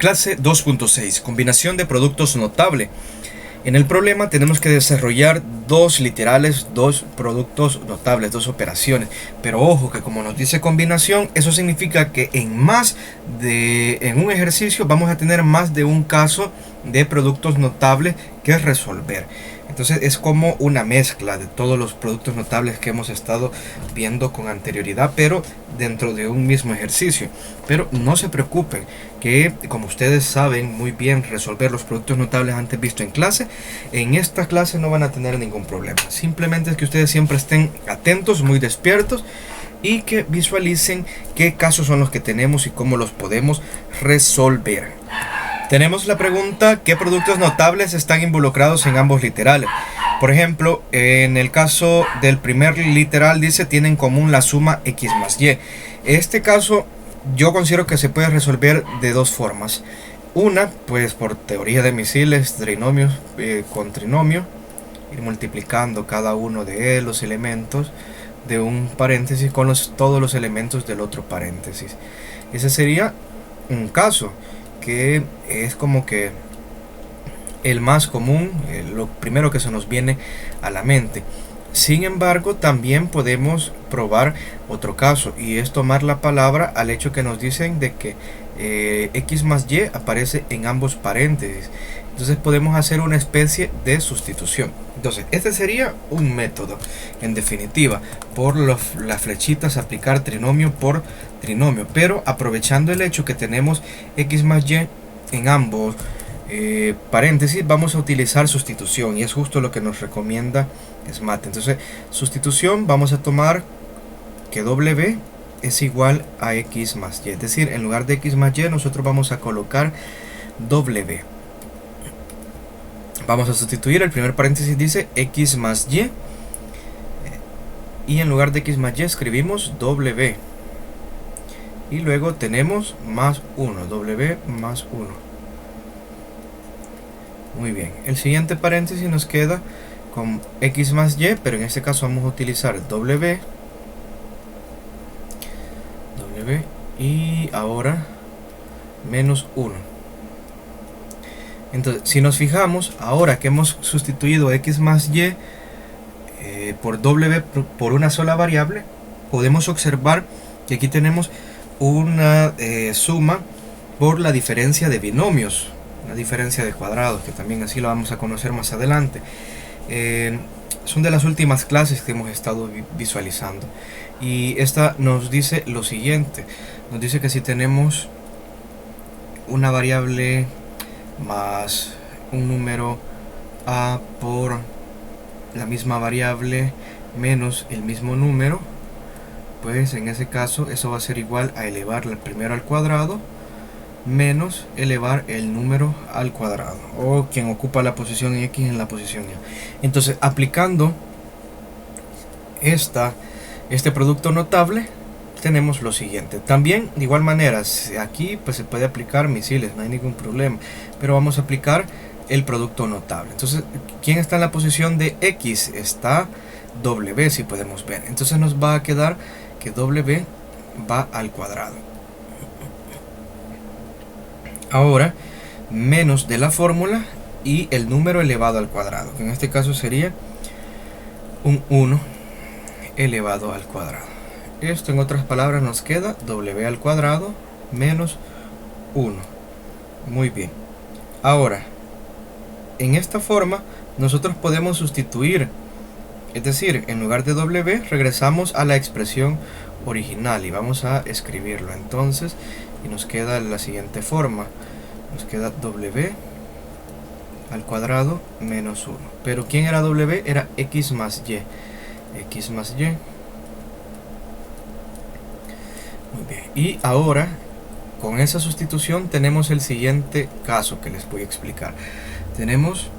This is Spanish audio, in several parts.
Clase 2.6. Combinación de productos notable. En el problema tenemos que desarrollar dos literales, dos productos notables, dos operaciones. Pero ojo que como nos dice combinación, eso significa que en un ejercicio vamos a tener más de un caso de productos notables que resolver. Entonces es como una mezcla de todos los productos notables que hemos estado viendo con anterioridad, pero dentro de un mismo ejercicio. Pero no se preocupen, que como ustedes saben muy bien resolver los productos notables antes visto en clase, en esta clase no van a tener ningún problema. Simplemente es que ustedes siempre estén atentos, muy despiertos, y que visualicen qué casos son los que tenemos y cómo los podemos resolver. Tenemos la pregunta: ¿qué productos notables están involucrados en ambos literales? Por ejemplo, en el caso del primer literal dice tiene en común la suma x más y. Este caso yo considero que se puede resolver de dos formas. Una, pues por teoría de misiles, trinomios con trinomio, ir multiplicando cada uno de los elementos de un paréntesis con todos los elementos del otro paréntesis. Ese sería un caso que es como que el más común, lo primero que se nos viene a la mente. Sin embargo, también podemos probar otro caso, y es tomar la palabra al hecho que nos dicen de que x más y aparece en ambos paréntesis. Entonces podemos hacer una especie de sustitución. Entonces este sería un método, en definitiva, por las flechitas aplicar trinomio por trinomio, pero aprovechando el hecho que tenemos x más y en ambos paréntesis, vamos a utilizar sustitución, y es justo lo que nos recomienda SMAT. Entonces sustitución, vamos a tomar que w es igual a x más y, es decir, en lugar de x más y nosotros vamos a colocar w. Vamos a sustituir, el primer paréntesis dice x más y en lugar de x más y escribimos w, y luego tenemos más 1, w más 1. Muy bien, el siguiente paréntesis nos queda con x más y, pero en este caso vamos a utilizar w, y ahora menos 1. Entonces, si nos fijamos, ahora que hemos sustituido x más y por w por una sola variable, podemos observar que aquí tenemos una suma por la diferencia de binomios, una diferencia de cuadrados, que también así lo vamos a conocer más adelante. Son de las últimas clases que hemos estado visualizando, y esta nos dice lo siguiente: nos dice que si tenemos una variable más un número a por la misma variable menos el mismo número, pues en ese caso eso va a ser igual a elevar el primero al cuadrado menos elevar el número al cuadrado, o quien ocupa la posición x en la posición y. Entonces, aplicando este producto notable, tenemos lo siguiente. También de igual manera aquí pues se puede aplicar misiles, no hay ningún problema, pero vamos a aplicar el producto notable. Entonces, ¿quién está en la posición de x? Está w, si podemos ver. Entonces nos va a quedar que w va al cuadrado. Ahora, menos de la fórmula y el número elevado al cuadrado, que en este caso sería un 1 elevado al cuadrado. Esto, en otras palabras, nos queda w al cuadrado menos 1. Muy bien. Ahora, en esta forma nosotros podemos sustituir, es decir, en lugar de w regresamos a la expresión original y vamos a escribirlo. Entonces, y nos queda la siguiente forma: nos queda w al cuadrado menos 1. Pero ¿quién era w? Era x más y. X más y. Muy bien. Y ahora, con esa sustitución, tenemos el siguiente caso que les voy a explicar. Tenemos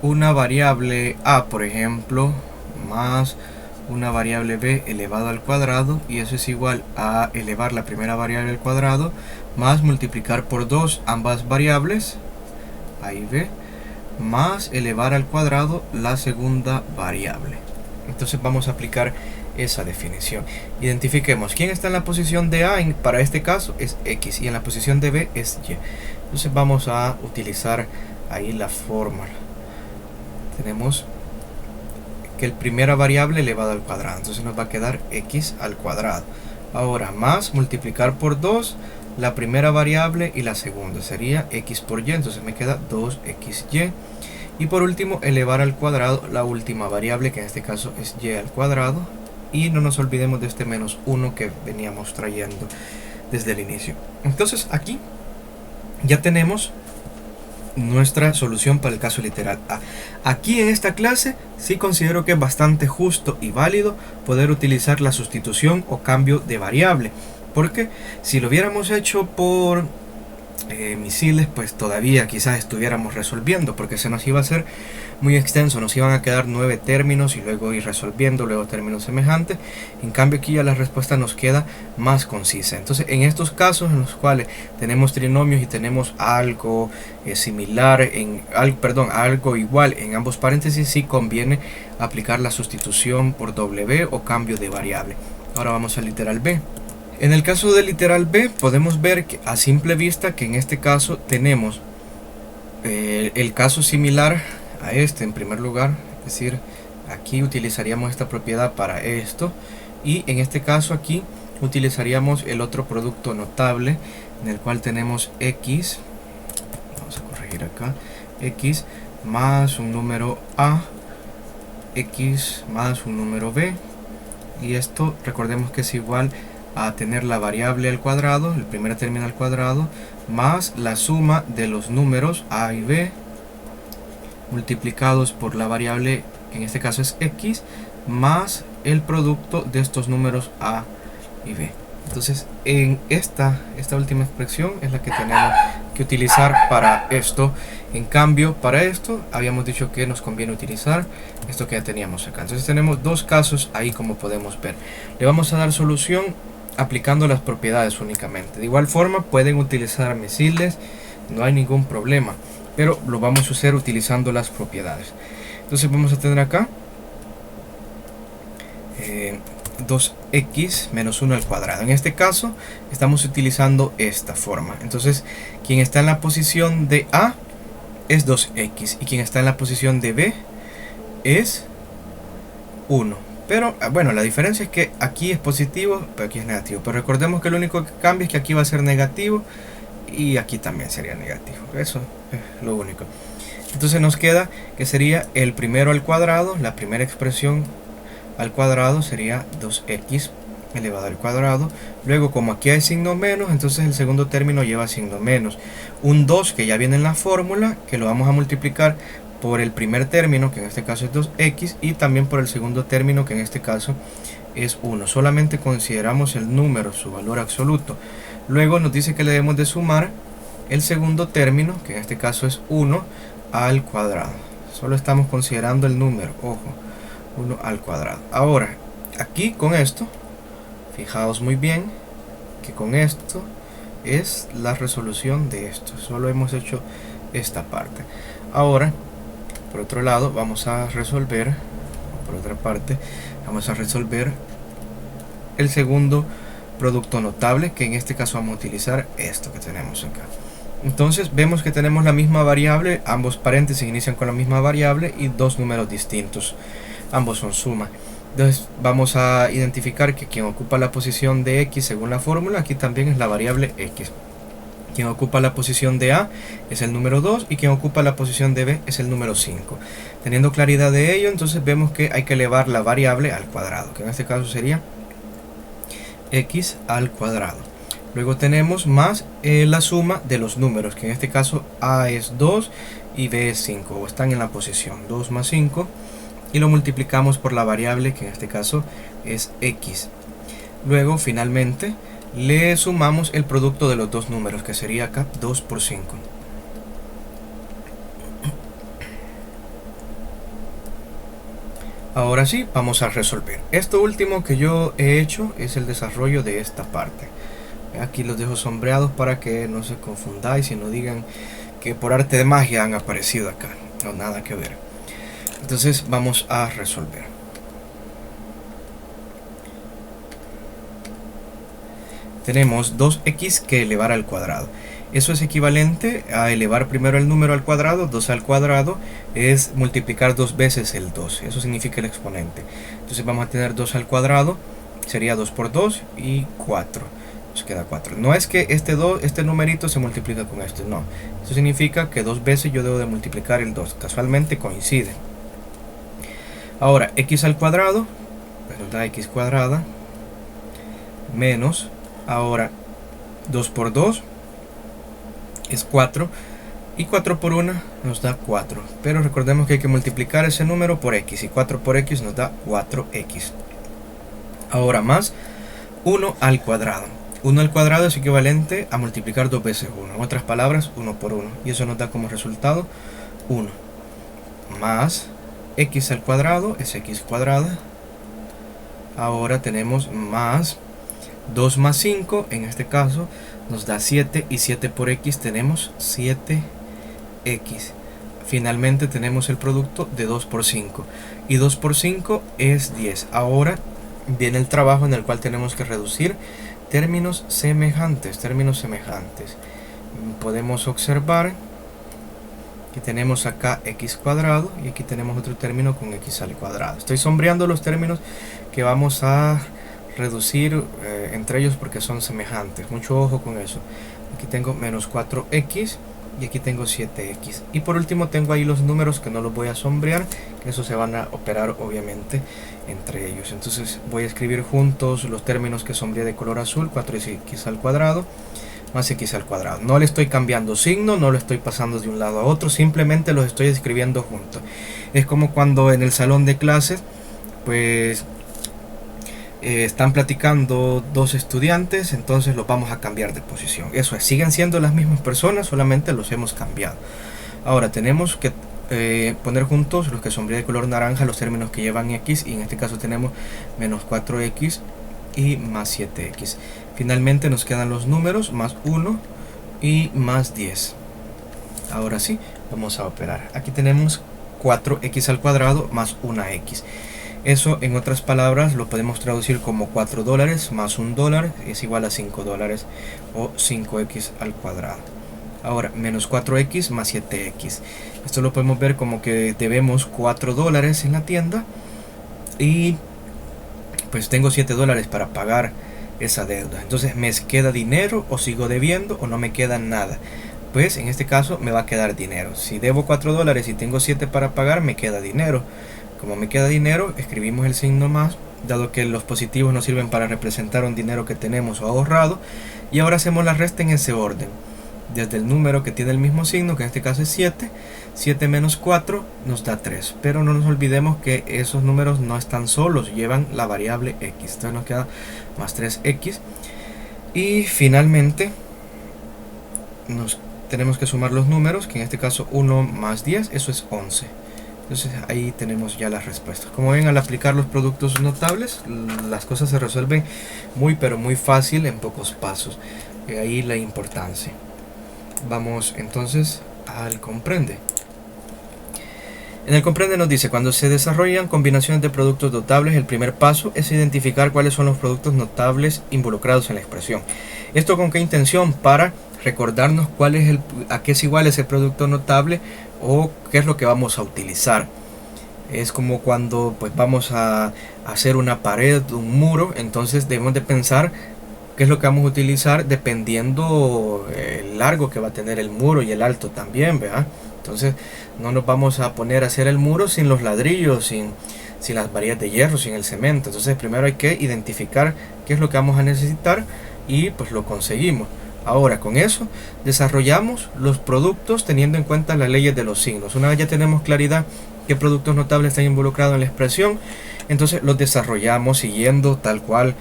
una variable a, por ejemplo, más una variable b elevado al cuadrado, y eso es igual a elevar la primera variable al cuadrado más multiplicar por 2 ambas variables a y b más elevar al cuadrado la segunda variable. Entonces vamos a aplicar esa definición. Identifiquemos quién está en la posición de A, para este caso es X, y en la posición de B es Y. Entonces vamos a utilizar ahí la fórmula. Tenemos que la primera variable elevada al cuadrado, entonces nos va a quedar X al cuadrado. Ahora más multiplicar por 2 la primera variable y la segunda, sería X por Y, entonces me queda 2XY. Y por último elevar al cuadrado la última variable, que en este caso es Y al cuadrado. Y no nos olvidemos de este menos 1 que veníamos trayendo desde el inicio. Entonces aquí ya tenemos nuestra solución para el caso literal A. Aquí en esta clase sí considero que es bastante justo y válido poder utilizar la sustitución o cambio de variable, porque si lo hubiéramos hecho por misiles, pues todavía quizás estuviéramos resolviendo, porque se nos iba a hacer muy extenso, nos iban a quedar 9 términos y luego ir resolviendo, luego términos semejantes. En cambio aquí ya la respuesta nos queda más concisa. Entonces en estos casos en los cuales tenemos trinomios y tenemos algo similar, algo igual en ambos paréntesis, sí conviene aplicar la sustitución por W o cambio de variable. Ahora vamos al literal B. En el caso del literal B podemos ver que a simple vista que en este caso tenemos el caso similar a este en primer lugar, es decir, aquí utilizaríamos esta propiedad para esto, y en este caso aquí utilizaríamos el otro producto notable en el cual tenemos X, vamos a corregir acá, X más un número A, X más un número B, y esto recordemos que es igual a tener la variable al cuadrado, el primer término al cuadrado, más la suma de los números A y B multiplicados por la variable, que en este caso es X, más el producto de estos números A y B. Entonces en esta última expresión es la que tenemos que utilizar para esto. En cambio para esto habíamos dicho que nos conviene utilizar esto que ya teníamos acá. Entonces tenemos dos casos ahí, como podemos ver. Le vamos a dar solución aplicando las propiedades únicamente. De igual forma pueden utilizar misiles, no hay ningún problema, pero lo vamos a hacer utilizando las propiedades. Entonces vamos a tener acá 2x menos 1 al cuadrado. En este caso estamos utilizando esta forma. Entonces quien está en la posición de A es 2x y quien está en la posición de B es 1. Pero bueno, la diferencia es que aquí es positivo, pero aquí es negativo. Pero recordemos que lo único que cambia es que aquí va a ser negativo y aquí también sería negativo. Eso es lo único. Entonces nos queda que sería el primero al cuadrado, la primera expresión al cuadrado sería 2x elevado al cuadrado. Luego, como aquí hay signo menos, entonces el segundo término lleva signo menos. Un 2 que ya viene en la fórmula, que lo vamos a multiplicar por el primer término, que en este caso es 2x, y también por el segundo término, que en este caso es 1. Solamente consideramos el número, su valor absoluto. Luego nos dice que le debemos de sumar el segundo término, que en este caso es 1 al cuadrado. Solo estamos considerando el número, ojo, 1 al cuadrado. Ahora, aquí con esto, fijaos muy bien que con esto es la resolución de esto. Solo hemos hecho esta parte. Ahora, por otro lado, vamos a resolver, por otra parte, vamos a resolver el segundo producto notable, que en este caso vamos a utilizar esto que tenemos acá. Entonces vemos que tenemos la misma variable, ambos paréntesis inician con la misma variable y dos números distintos, ambos son suma. Entonces vamos a identificar que quien ocupa la posición de X según la fórmula, aquí también es la variable X. Quien ocupa la posición de A es el número 2 y quien ocupa la posición de B es el número 5. Teniendo claridad de ello, entonces vemos que hay que elevar la variable al cuadrado, que en este caso sería X al cuadrado. Luego tenemos más la suma de los números, que en este caso A es 2 y B es 5, o están en la posición 2 más 5, y lo multiplicamos por la variable, que en este caso es X. Luego finalmente le sumamos el producto de los dos números, que sería acá 2 por 5. Ahora sí, vamos a resolver. Esto último que yo he hecho es el desarrollo de esta parte. Aquí los dejo sombreados para que no se confundáis y no digan que por arte de magia han aparecido acá. No, nada que ver. Entonces vamos a resolver. tenemos 2x que elevar al cuadrado. Eso es equivalente a elevar primero el número al cuadrado. 2 al cuadrado es multiplicar 2 veces el 2. Eso significa el exponente. Entonces vamos a tener 2 al cuadrado. Sería 2 por 2 y 4. Nos queda 4. No es que este numerito se multiplica con este. No. Eso significa que 2 veces yo debo de multiplicar el 2. Casualmente coincide. Ahora, x al cuadrado. Pues nos da x cuadrada. Menos. Ahora, 2 por 2. Es 4 y 4 por 1 nos da 4, pero recordemos que hay que multiplicar ese número por x y 4 por x nos da 4x. Ahora más 1 al cuadrado. 1 al cuadrado es equivalente a multiplicar 2 veces 1, en otras palabras 1 por 1, y eso nos da como resultado 1 más x al cuadrado es x cuadrada. Ahora tenemos más 2 más 5, en este caso nos da 7 y 7 por x tenemos 7x. Finalmente tenemos el producto de 2 por 5 y 2 por 5 es 10. Ahora viene el trabajo en el cual tenemos que reducir términos semejantes. Podemos observar que tenemos acá x cuadrado y aquí tenemos otro término con x al cuadrado. Estoy sombreando los términos que vamos a reducir entre ellos porque son semejantes. Mucho ojo con eso. Aquí tengo menos 4x y aquí tengo 7x. Y por último tengo ahí los números que no los voy a sombrear, que esos se van a operar obviamente entre ellos. Entonces voy a escribir juntos los términos que sombreé de color azul. 4x al cuadrado más x al cuadrado. No le estoy cambiando signo, no lo estoy pasando de un lado a otro, simplemente los estoy escribiendo juntos. Es como cuando en el salón de clases pues están platicando dos estudiantes, entonces los vamos a cambiar de posición. Eso es, siguen siendo las mismas personas, solamente los hemos cambiado. Ahora tenemos que poner juntos los que sombreé de color naranja, los términos que llevan x, y en este caso tenemos menos 4x y más 7x. Finalmente nos quedan los números más 1 y más 10. Ahora sí, vamos a operar. Aquí tenemos 4x al cuadrado más 1x. Eso, en otras palabras, lo podemos traducir como $4 más $1 es igual a $5 o 5x al cuadrado. Ahora, menos 4x más 7x. Esto lo podemos ver como que debemos $4 en la tienda y pues tengo $7 para pagar esa deuda. Entonces, ¿me queda dinero o sigo debiendo o no me queda nada? Pues en este caso me va a quedar dinero. Si debo $4 y tengo 7 para pagar, me queda dinero. Como me queda dinero, escribimos el signo más, dado que los positivos nos sirven para representar un dinero que tenemos o ahorrado. Y ahora hacemos la resta en ese orden. Desde el número que tiene el mismo signo, que en este caso es 7, 7 menos 4 nos da 3. Pero no nos olvidemos que esos números no están solos, llevan la variable x. Entonces nos queda más 3x. Y finalmente tenemos que sumar los números, que en este caso 1 más 10, eso es 11. Entonces ahí tenemos ya las respuestas. Como ven, al aplicar los productos notables, las cosas se resuelven pero muy fácil en pocos pasos. Ahí la importancia. Vamos entonces al comprende. En el comprende nos dice: cuando se desarrollan combinaciones de productos notables, el primer paso es identificar cuáles son los productos notables involucrados en la expresión. ¿Esto con qué intención? Para recordarnos a qué es igual ese producto notable o qué es lo que vamos a utilizar. Es como cuando pues vamos a hacer una pared, un muro, entonces debemos de pensar qué es lo que vamos a utilizar dependiendo el largo que va a tener el muro y el alto también, ¿verdad? Entonces no nos vamos a poner a hacer el muro sin los ladrillos, sin las varillas de hierro, sin el cemento. Entonces primero hay que identificar qué es lo que vamos a necesitar y pues lo conseguimos. Ahora con eso desarrollamos los productos teniendo en cuenta las leyes de los signos. Una vez ya tenemos claridad qué productos notables están involucrados en la expresión, entonces los desarrollamos siguiendo tal cual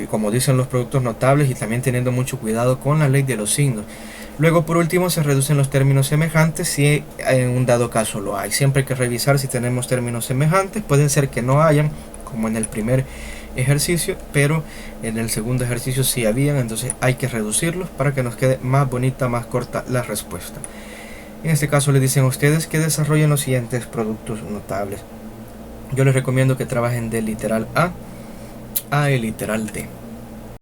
como dicen los productos notables y también teniendo mucho cuidado con la ley de los signos. Luego por último se reducen los términos semejantes si en un dado caso lo hay. Siempre hay que revisar si tenemos términos semejantes. Puede ser que no hayan, como en el primer ejercicio, pero en el segundo ejercicio sí habían, entonces hay que reducirlos para que nos quede más bonita, más corta la respuesta. En este caso le dicen a ustedes que desarrollen los siguientes productos notables. Yo les recomiendo que trabajen del literal A el literal D.